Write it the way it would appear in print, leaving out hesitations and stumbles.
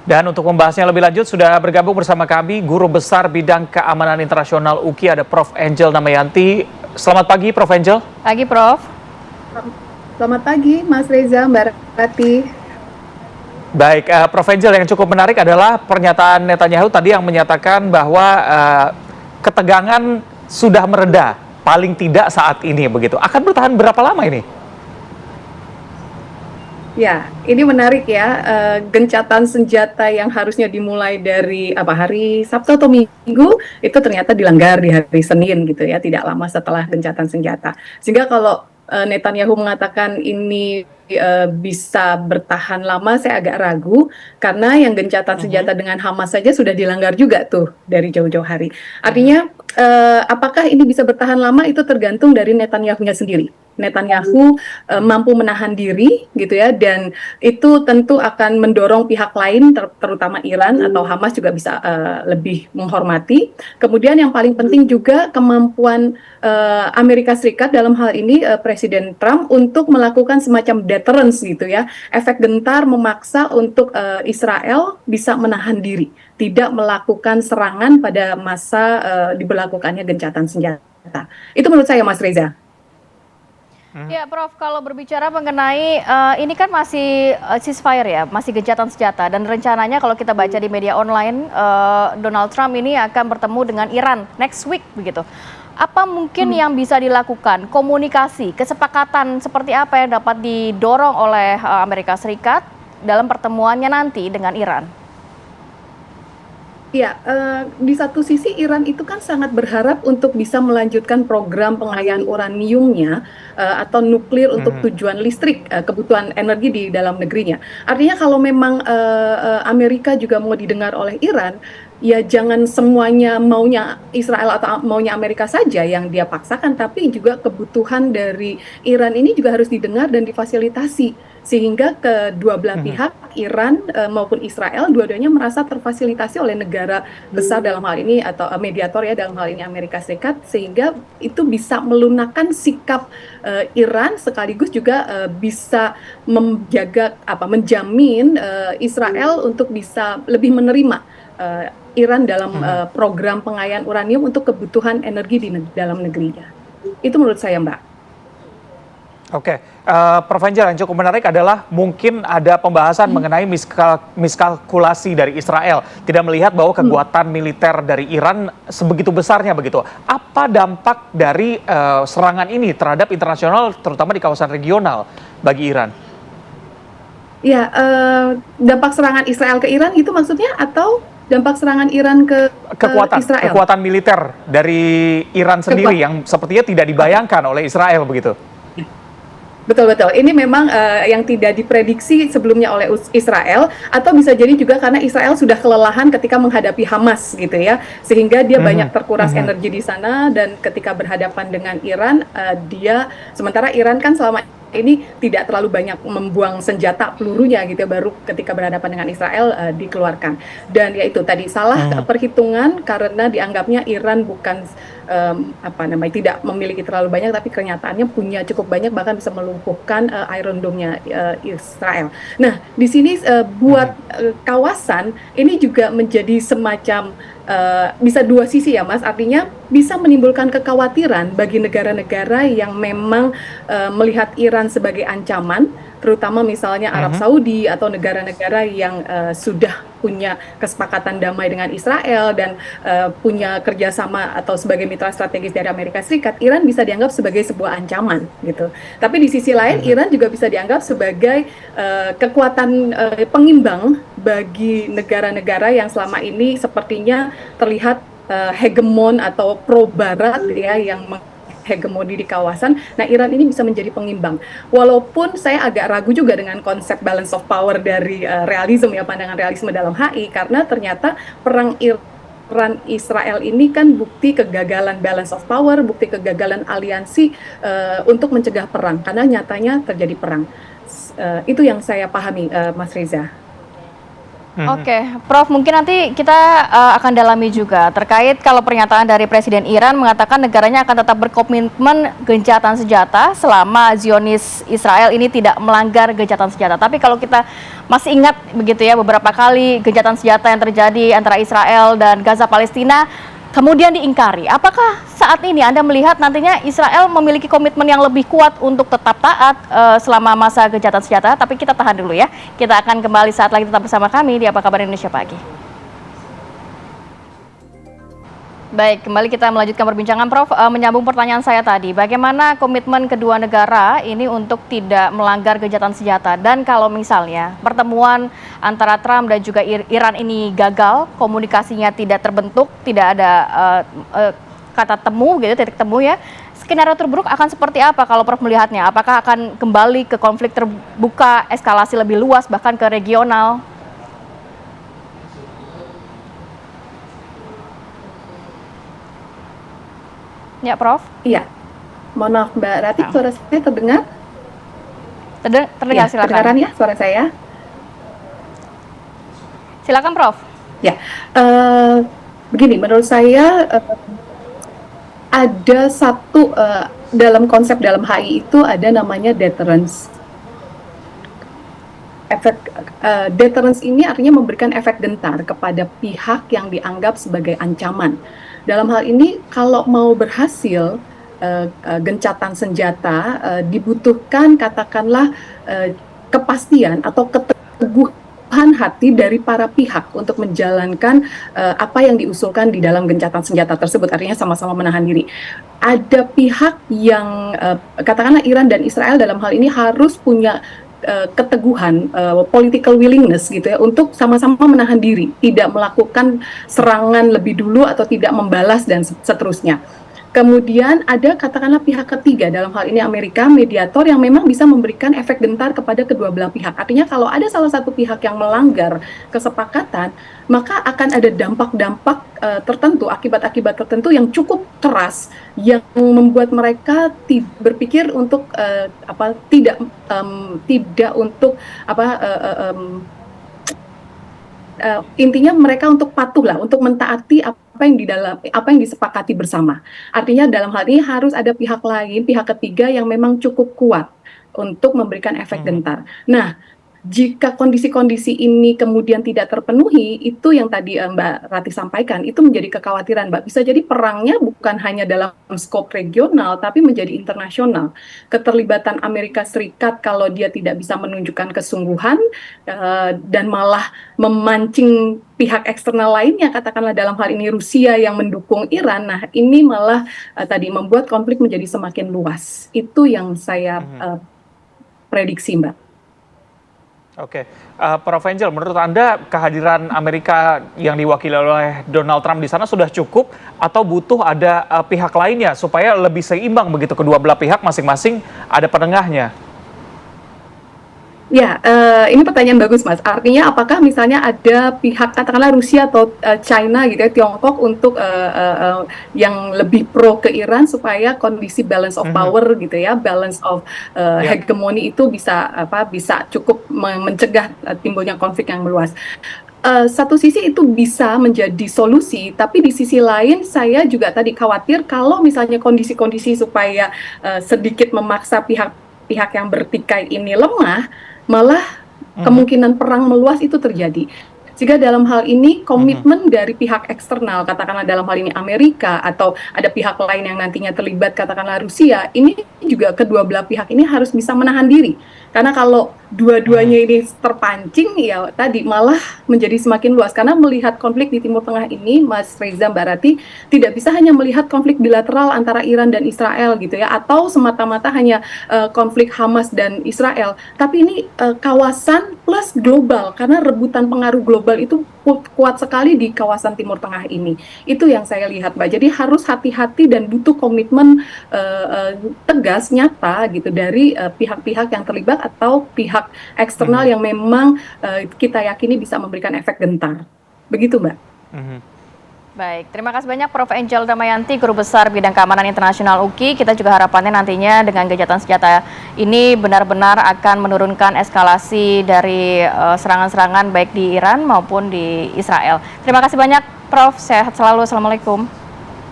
Dan untuk membahasnya lebih lanjut sudah bergabung bersama kami Guru Besar Bidang Keamanan Internasional UKI ada Prof. Angel Damayanti. Selamat pagi Prof. Angel. Pagi Prof. Selamat pagi Mas Reza, Mbak Rati. Baik, Prof. Angel, yang cukup menarik adalah pernyataan Netanyahu tadi yang menyatakan bahwa ketegangan sudah mereda, paling tidak saat ini begitu. Akan bertahan berapa lama ini? Ya, ini menarik ya, gencatan senjata yang harusnya dimulai dari hari Sabtu atau Minggu, itu ternyata dilanggar di hari Senin gitu ya, tidak lama setelah gencatan senjata. Sehingga kalau Netanyahu mengatakan ini bisa bertahan lama, saya agak ragu, karena yang gencatan senjata dengan Hamas saja sudah dilanggar juga tuh dari jauh-jauh hari. Artinya, apakah ini bisa bertahan lama itu tergantung dari Netanyahu-nya sendiri. Netanyahu mampu menahan diri gitu ya, dan itu tentu akan mendorong pihak lain terutama Iran atau Hamas juga bisa lebih menghormati. Kemudian yang paling penting juga kemampuan Amerika Serikat dalam hal ini Presiden Trump untuk melakukan semacam deterrence gitu ya, efek gentar memaksa untuk Israel bisa menahan diri, tidak melakukan serangan pada masa diberlakukannya gencatan senjata. Itu menurut saya Mas Reza. Ya Prof, kalau berbicara mengenai ini kan masih ceasefire ya, masih gencatan senjata, dan rencananya kalau kita baca di media online Donald Trump ini akan bertemu dengan Iran next week begitu. Apa mungkin yang bisa dilakukan, komunikasi, kesepakatan seperti apa yang dapat didorong oleh Amerika Serikat dalam pertemuannya nanti dengan Iran? Ya, di satu sisi Iran itu kan sangat berharap untuk bisa melanjutkan program pengayaan uraniumnya atau nuklir untuk tujuan listrik, kebutuhan energi di dalam negerinya. Artinya kalau memang Amerika juga mau didengar oleh Iran, ya jangan semuanya maunya Israel atau maunya Amerika saja yang dia paksakan, tapi juga kebutuhan dari Iran ini juga harus didengar dan difasilitasi. Sehingga kedua belah pihak, Iran maupun Israel, dua-duanya merasa terfasilitasi oleh negara besar dalam hal ini, atau mediator ya dalam hal ini Amerika Serikat, sehingga itu bisa melunakkan sikap Iran, sekaligus juga bisa menjamin Israel untuk bisa lebih menerima Iran dalam program pengayaan uranium untuk kebutuhan energi di dalam negerinya. Itu menurut saya, Mbak. Oke, Prof. Angel, yang cukup menarik adalah mungkin ada pembahasan mengenai miskalkulasi dari Israel. Tidak melihat bahwa kekuatan militer dari Iran sebegitu besarnya begitu. Apa dampak dari serangan ini terhadap internasional, terutama di kawasan regional bagi Iran? Ya, dampak serangan Israel ke Iran itu maksudnya, atau dampak serangan Iran ke Israel? Kekuatan militer dari Iran sendiri yang sepertinya tidak dibayangkan oleh Israel begitu. Betul-betul, ini memang yang tidak diprediksi sebelumnya oleh Israel, atau bisa jadi juga karena Israel sudah kelelahan ketika menghadapi Hamas gitu ya, sehingga dia banyak terkuras energi di sana, dan ketika berhadapan dengan Iran, sementara Iran kan selama ini tidak terlalu banyak membuang senjata pelurunya gitu ya, baru ketika berhadapan dengan Israel dikeluarkan. Dan ya itu tadi salah perhitungan, karena dianggapnya Iran bukan tidak memiliki terlalu banyak, tapi kenyataannya punya cukup banyak, bahkan bisa melumpuhkan Iron Dome-nya Israel. Nah, di sini buat kawasan ini juga menjadi semacam bisa dua sisi ya Mas, artinya bisa menimbulkan kekhawatiran bagi negara-negara yang memang melihat Iran sebagai ancaman, terutama misalnya Arab Saudi atau negara-negara yang sudah punya kesepakatan damai dengan Israel dan punya kerjasama atau sebagai mitra strategis dari Amerika Serikat. Iran bisa dianggap sebagai sebuah ancaman gitu. Tapi di sisi lain Iran juga bisa dianggap sebagai kekuatan pengimbang bagi negara-negara yang selama ini sepertinya terlihat hegemon atau pro barat ya, yang hegemoni di kawasan. Nah, Iran ini bisa menjadi pengimbang. Walaupun saya agak ragu juga dengan konsep balance of power dari realisme ya, pandangan realisme dalam HI, karena ternyata perang Iran Israel ini kan bukti kegagalan balance of power, bukti kegagalan aliansi untuk mencegah perang, karena nyatanya terjadi perang. Itu yang saya pahami, Mas Reza. Oke, Prof, mungkin nanti kita akan dalami juga terkait kalau pernyataan dari Presiden Iran mengatakan negaranya akan tetap berkomitmen gencatan senjata selama Zionis Israel ini tidak melanggar gencatan senjata. Tapi kalau kita masih ingat begitu ya beberapa kali gencatan senjata yang terjadi antara Israel dan Gaza Palestina kemudian diingkari. Apakah saat ini Anda melihat nantinya Israel memiliki komitmen yang lebih kuat untuk tetap taat selama masa gencatan senjata? Tapi kita tahan dulu ya. Kita akan kembali saat lagi tetap bersama kami di Apa Kabar Indonesia Pagi. Baik, kembali kita melanjutkan perbincangan, Prof. Menyambung pertanyaan saya tadi, bagaimana komitmen kedua negara ini untuk tidak melanggar gencatan senjata? Dan kalau misalnya pertemuan antara Trump dan juga Iran ini gagal, komunikasinya tidak terbentuk, tidak ada kata temu, gitu, titik temu ya, skenario terburuk akan seperti apa kalau Prof melihatnya? Apakah akan kembali ke konflik terbuka, eskalasi lebih luas, bahkan ke regional? Ya, Prof. Iya, mohon maaf Mbak Rati, suara saya terdengar? Terdengar, Ya, silakan. kedengaran ya suara saya? Silakan, Prof. Ya, begini, menurut saya ada satu dalam konsep dalam HI itu ada namanya deterrence. Deterrence ini artinya memberikan efek gentar kepada pihak yang dianggap sebagai ancaman. Dalam hal ini, kalau mau berhasil gencatan senjata, dibutuhkan katakanlah kepastian atau keteguhan hati dari para pihak untuk menjalankan apa yang diusulkan di dalam gencatan senjata tersebut, artinya sama-sama menahan diri. Ada pihak yang katakanlah Iran dan Israel dalam hal ini harus punya keteguhan, political willingness gitu ya, untuk sama-sama menahan diri, tidak melakukan serangan lebih dulu atau tidak membalas dan seterusnya. Kemudian ada katakanlah pihak ketiga, dalam hal ini Amerika, mediator yang memang bisa memberikan efek gentar kepada kedua belah pihak. Artinya kalau ada salah satu pihak yang melanggar kesepakatan, maka akan ada dampak-dampak tertentu, akibat-akibat tertentu yang cukup keras, yang membuat mereka berpikir untuk tidak untuk intinya mereka untuk patuh lah, untuk mentaati apa yang disepakati bersama. Artinya dalam hal ini harus ada pihak lain, pihak ketiga yang memang cukup kuat untuk memberikan efek gentar. Nah, jika kondisi-kondisi ini kemudian tidak terpenuhi, itu yang tadi Mbak Rati sampaikan, itu menjadi kekhawatiran, Mbak. Bisa jadi perangnya bukan hanya dalam skop regional, tapi menjadi internasional. Keterlibatan Amerika Serikat kalau dia tidak bisa menunjukkan kesungguhan dan malah memancing pihak eksternal lainnya, katakanlah dalam hal ini Rusia yang mendukung Iran, nah ini malah tadi membuat konflik menjadi semakin luas. Itu yang saya prediksi, Mbak. Oke, Prof. Angel, menurut Anda kehadiran Amerika yang diwakili oleh Donald Trump di sana sudah cukup atau butuh ada pihak lainnya supaya lebih seimbang begitu kedua belah pihak masing-masing ada penengahnya? Ya, ini pertanyaan bagus, Mas. Artinya apakah misalnya ada pihak katakanlah Rusia atau China gitu ya, Tiongkok untuk yang lebih pro ke Iran supaya kondisi balance of power gitu ya, balance of hegemoni itu bisa cukup mencegah timbulnya konflik yang meluas. Satu sisi itu bisa menjadi solusi, tapi di sisi lain saya juga tadi khawatir kalau misalnya kondisi-kondisi supaya sedikit memaksa pihak yang bertikai ini lemah, malah kemungkinan perang meluas itu terjadi. Jika dalam hal ini komitmen dari pihak eksternal, katakanlah dalam hal ini Amerika atau ada pihak lain yang nantinya terlibat, katakanlah Rusia, ini juga kedua belah pihak ini harus bisa menahan diri. Karena kalau dua-duanya ini terpancing, ya tadi malah menjadi semakin luas. Karena melihat konflik di Timur Tengah ini, Mas Reza, Mbak Rati, tidak bisa hanya melihat konflik bilateral antara Iran dan Israel gitu ya, atau semata-mata hanya konflik Hamas dan Israel. Tapi ini kawasan plus global, karena rebutan pengaruh global itu kuat sekali di kawasan Timur Tengah ini. Itu yang saya lihat, Mbak. Jadi harus hati-hati dan butuh komitmen tegas, nyata gitu dari pihak-pihak yang terlibat atau pihak eksternal yang memang kita yakini bisa memberikan efek gentar. Begitu, Mbak. Baik, terima kasih banyak Prof. Angel Damayanti, Guru Besar Bidang Keamanan Internasional UKI. Kita juga harapannya nantinya dengan gencatan senjata ini benar-benar akan menurunkan eskalasi dari serangan-serangan baik di Iran maupun di Israel. Terima kasih banyak Prof, sehat selalu. Assalamualaikum.